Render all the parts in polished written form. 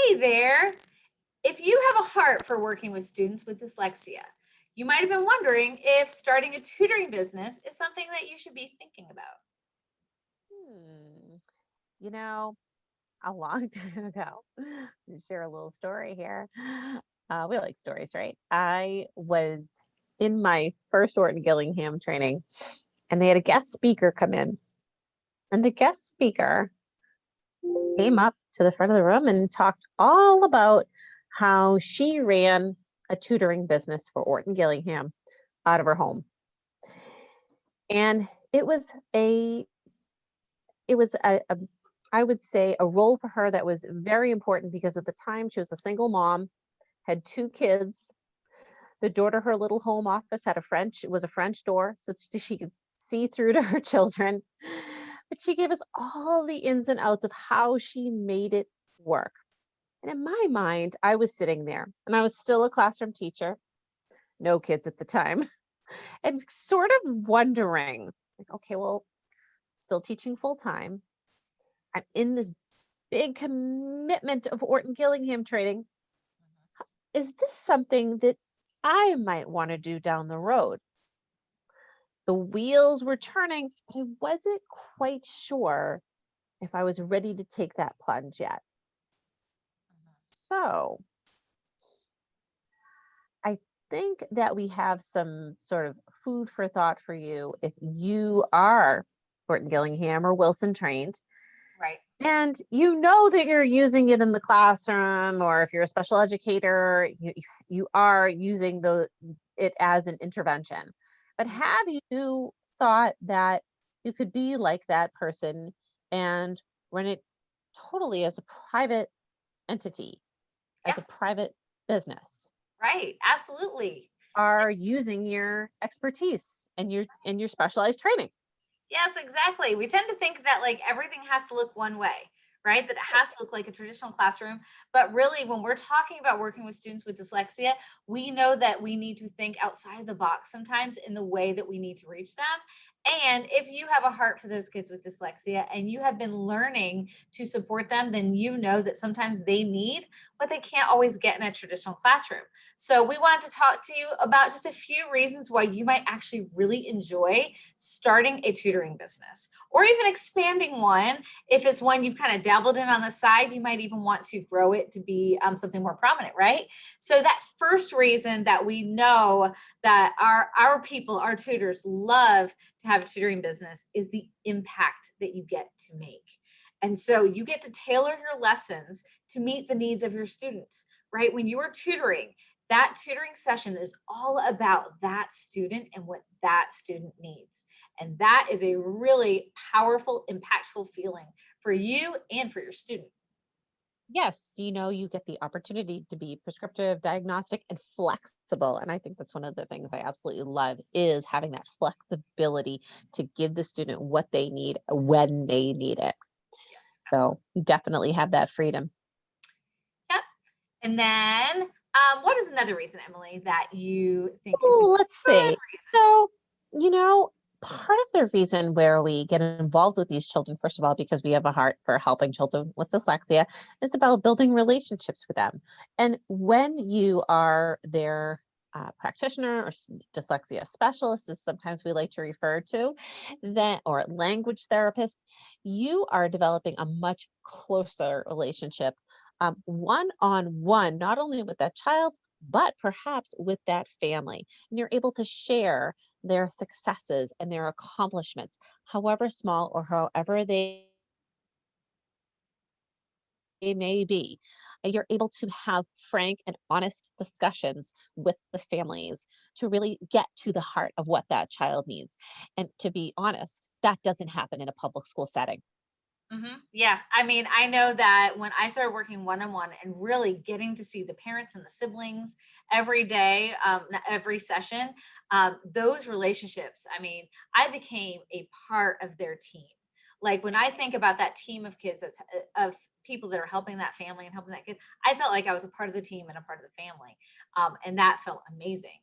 Hey there. If you have a heart for working with students with dyslexia, you might have been wondering if starting a tutoring business is something that you should be thinking about. Hmm. You know, a long time ago, to share a little story here. We like stories, right? I was in my first Orton Gillingham training, and they had a guest speaker come in. And the guest speaker came up to the front of the room and talked all about how she ran a tutoring business for Orton Gillingham out of her home. And it was a I would say a role for her that was very important because at the time she was a single mom, had two kids. The door to her little home office had it was a French door, so she could see through to her children. But she gave us all the ins and outs of how she made it work. And in my mind, I was sitting there and I was still a classroom teacher, no kids at the time, and sort of wondering, like, okay, well, still teaching full time. I'm in this big commitment of Orton Gillingham training. Is this something that I might want to do down the road? The wheels were turning, but I wasn't quite sure if I was ready to take that plunge yet. So I think that we have some sort of food for thought for you if you are Orton Gillingham or Wilson trained. Right. And you know that you're using it in the classroom, or if you're a special educator, you are using it as an intervention. But Mhm. have you thought that you could be like that person and run it totally as a private entity, as Yeah. a private business? Right. Absolutely. Are using your expertise and your specialized training. Yes, exactly. We tend to think that like everything has to look one way, right? That it has to look like a traditional classroom. But really, when we're talking about working with students with dyslexia, we know that we need to think outside of the box sometimes in the way that we need to reach them. And if you have a heart for those kids with dyslexia and you have been learning to support them, then you know that sometimes they need what they can't always get in a traditional classroom. So, we wanted to talk to you about just a few reasons why you might actually really enjoy starting a tutoring business or even expanding one. If it's one you've kind of dabbled in on the side, you might even want to grow it to be something more prominent, right? So that first reason that we know that our people, our tutors love to have a tutoring business is the impact that you get to make. And so you get to tailor your lessons to meet the needs of your students, right? When you are tutoring, that tutoring session is all about that student and what that student needs. And that is a really powerful, impactful feeling for you and for your student. Yes, you get the opportunity to be prescriptive, diagnostic, and flexible. And I think that's one of the things I absolutely love is having that flexibility to give the student what they need when they need it. Yes, absolutely. So you definitely have that freedom. Yep. And then, what is another reason, Emily, that you think is a Oh, let's good see. reason? So, you know, part of the reason where we get involved with these children, first of all, because we have a heart for helping children with dyslexia, is about building relationships with them. And when you are their practitioner or dyslexia specialist, as sometimes we like to refer to, that or language therapist, you are developing a much closer relationship, one on one, not only with that child but perhaps with that family. And you're able to share their successes and their accomplishments, however small or however they may be. And you're able to have frank and honest discussions with the families to really get to the heart of what that child needs. And to be honest, that doesn't happen in a public school setting. Yeah, I mean, I know that when I started working one on one and really getting to see the parents and the siblings every day, every session, those relationships, I mean, I became a part of their team. Like when I think about that team of kids, of people that are helping that family and helping that kid, I felt like I was a part of the team and a part of the family. And that felt amazing.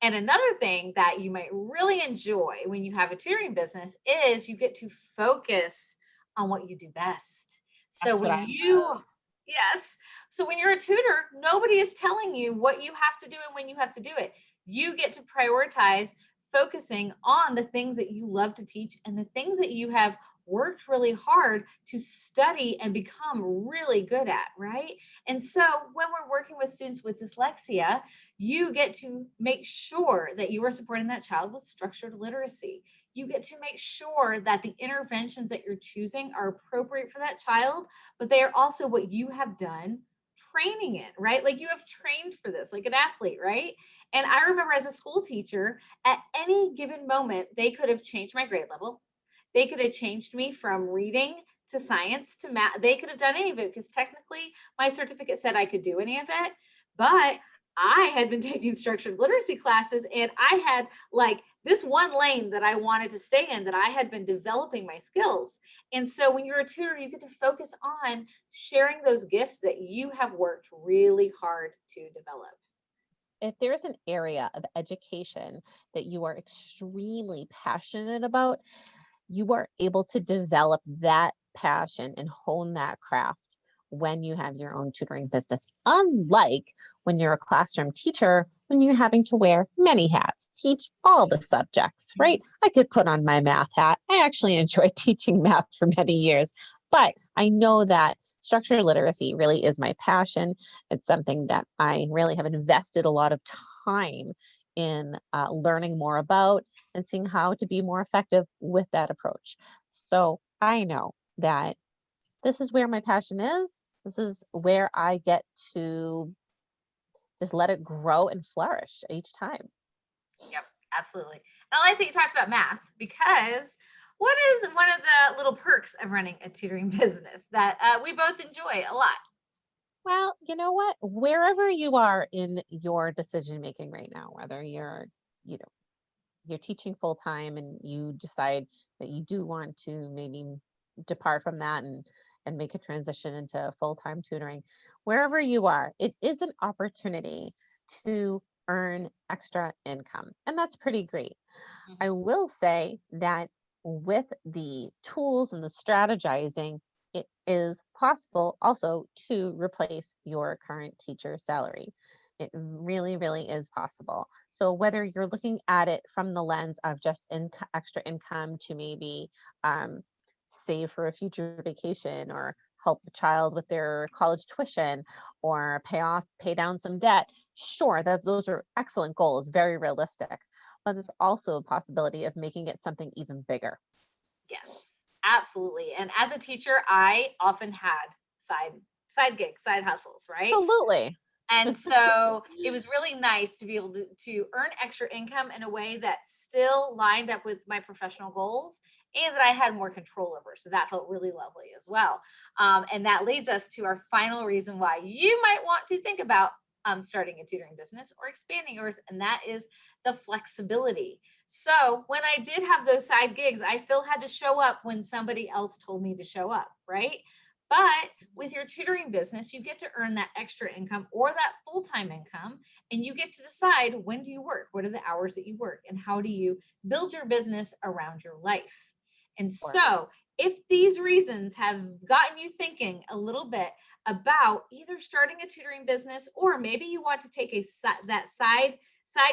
And another thing that you might really enjoy when you have a tutoring business is you get to focus on what you do best. So That's what when I you love. Yes. So when you're a tutor, nobody is telling you what you have to do and when you have to do it. You get to prioritize focusing on the things that you love to teach and the things that you have worked really hard to study and become really good at, right? And so when we're working with students with dyslexia, you get to make sure that you are supporting that child with structured literacy. You get to make sure that the interventions that you're choosing are appropriate for that child, but they are also what you have done training in, right? Like you have trained for this, like an athlete, right? And I remember as a school teacher, at any given moment, they could have changed my grade level. They could have changed me from reading to science to math. They could have done any of it because technically my certificate said I could do any of it. But I had been taking structured literacy classes and I had like this one lane that I wanted to stay in that I had been developing my skills. And so when you're a tutor, you get to focus on sharing those gifts that you have worked really hard to develop. If there's an area of education that you are extremely passionate about, you are able to develop that passion and hone that craft when you have your own tutoring business. Unlike when you're a classroom teacher, when you're having to wear many hats, teach all the subjects, right? I could put on my math hat. I actually enjoyed teaching math for many years, but I know that structured literacy really is my passion. It's something that I really have invested a lot of time in learning more about and seeing how to be more effective with that approach. So I know that this is where my passion is. This is where I get to just let it grow and flourish each time. Yep, absolutely. And I like that you talked about math because what is one of the little perks of running a tutoring business that we both enjoy a lot? Well, you know what? Wherever you are in your decision making right now, whether you know, you're teaching full time and you decide that you do want to maybe depart from that and make a transition into full-time tutoring, wherever you are, it is an opportunity to earn extra income, and that's pretty great. I Mhm. will say that with the tools and the strategizing, it is possible also to replace your current teacher salary. It really, really is possible. So whether you're looking at it from the lens of just extra income to maybe um, save for a future vacation or help the child with their college tuition or pay down some debt, sure, those are excellent goals, very realistic, but there's also a possibility of making it something even bigger. Yes, absolutely. And as a teacher, I often had side side gigs, side hustles, right? Absolutely. And so it was really nice to be able to earn extra income in a way that still lined up with my professional goals and that I had more control over. So that felt really lovely as well. And that leads us to our final reason why you might want to think about starting a tutoring business or expanding yours, and that is the flexibility. So when I did have those side gigs, I still had to show up when somebody else told me to show up, right? But with your tutoring business, you get to earn that extra income or that full-time income, and you get to decide when do you work, what are the hours that you work, and how do you build your business around your life. And Or so, if these reasons have gotten you thinking a little bit about either starting a tutoring business or maybe you want to take that side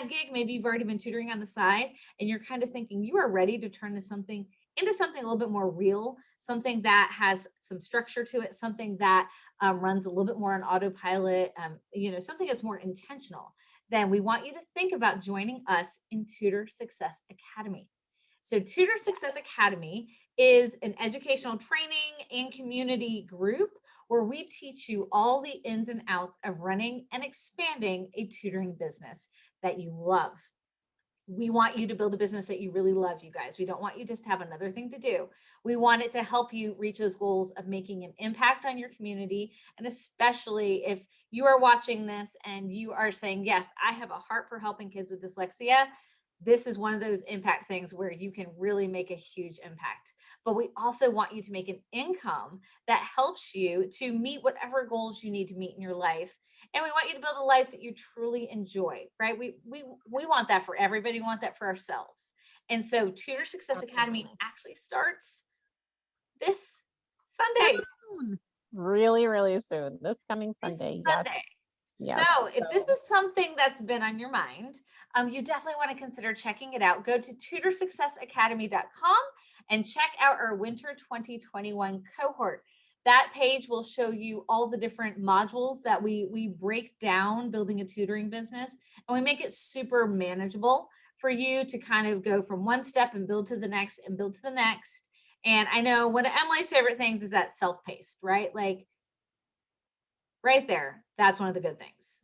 gig, maybe you've already been tutoring on the side and you're kind of thinking you are ready to turn this something into something a little bit more real, something that has some structure to it, something that runs a little bit more on autopilot, something that's more intentional, then we want you to think about joining us in Tutor Success Academy. So, Tutor Success Academy is an educational training and community group where we teach you all the ins and outs of running and expanding a tutoring business that you love. We want you to build a business that you really love, you guys. We don't want you just to have another thing to do. We want it to help you reach those goals of making an impact on your community. And especially if you are watching this and you are saying, yes, I have a heart for helping kids with dyslexia. This is one of those impact things where you can really make a huge impact. But we also want you to make an income that helps you to meet whatever goals you need to meet in your life, and we want you to build a life that you truly enjoy, right? We want that for everybody. We want that for ourselves. And so Tutor Success Academy absolutely. actually starts this Sunday. Soon. really, really soon. This coming This Sunday. Yes, Sunday. So, yes. if this So is something that's been on your mind, you definitely want to consider checking it out. Go to tutorsuccessacademy.com and check out our winter 2021 cohort. That page will show you all the different modules that we break down building a tutoring business, and we make it super manageable for you to kind of go from one step and build to the next and build to the next. And I know one of Emily's favorite things is that self-paced, right? Like right there, that's one of the good things.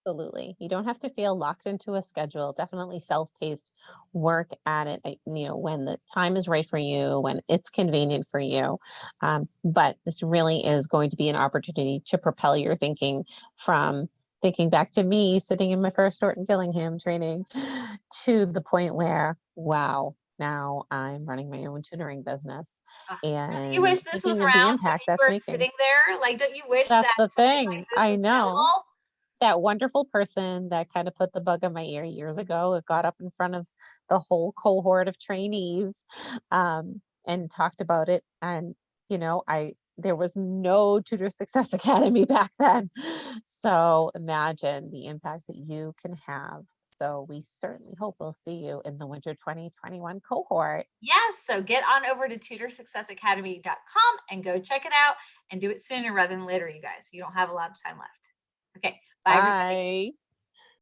absolutely. You don't have to feel locked into a schedule. Definitely self-paced work at it, when the time is right for you, when it's convenient for you. But this really is going to be an opportunity to propel your thinking from thinking back to me sitting in my first Orton Gillingham training to the point where, wow, now I'm running my own tutoring business Don't you and wish this was thinking of the around when impact you that's were making. sitting there? Like, don't you wish That's that the something like thing. this I was know. available? That wonderful person that kind of put the bug in my ear years ago, it got up in front of the whole cohort of trainees, and talked about it. And, I there was no Tutor Success Academy back then. So imagine the impact that you can have. So we certainly hope we'll see you in the winter 2021 cohort. Yes. So get on over to tutorsuccessacademy.com and go check it out and do it sooner rather than later, you guys. You don't have a lot of time left. Okay. Bye, everybody. Bye.